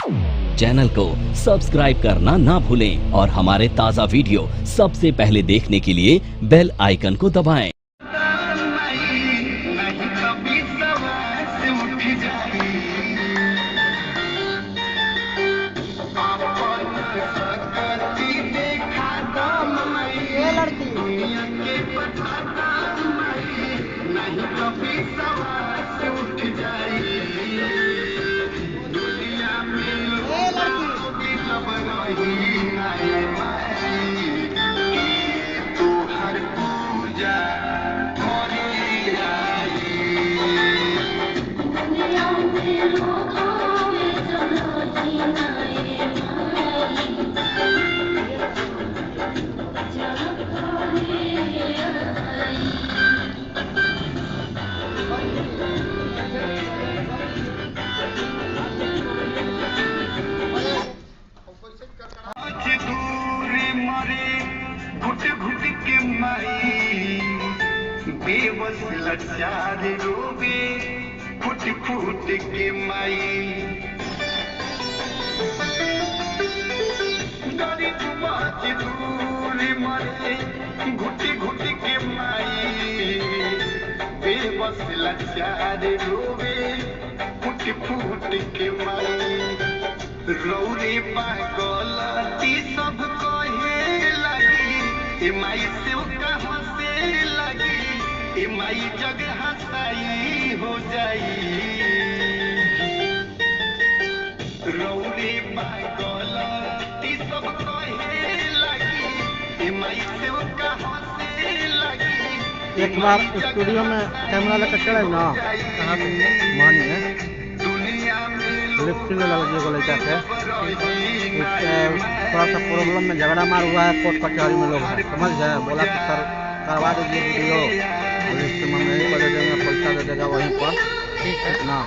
Channel को subscribe करना ना भूलें और हमारे ताज़ा वीडियो सबसे पहले देखने के लिए बेल आइकन को दबाएं। बेबस लाचार रोवे फुट फुट के माई गरीब मजदूर मरे घुट घुट के माई बेबस लाचार रोवे फुट फुट के माई रौरे पागलती सब कहे लगी माई से कहाँ से लगी माई जग हंसाई हो जाई रौरे पागलती सब कहे लगी माई से कहाँ से लगी। एक बार स्टूडियो में कैमरा लेकर चले ना कहाँ मानिए लिफ्ट में लग जो लेकर थोड़ा सा प्रॉब्लम में झगड़ा मार हुआ है कोर्ट कचहरी में लोग समझ गए बोला कि सर करवा दीजिए वीडियो लिस्ट में नहीं कर देंगे पैसा दे देगा वहीं पर ठीक है ना।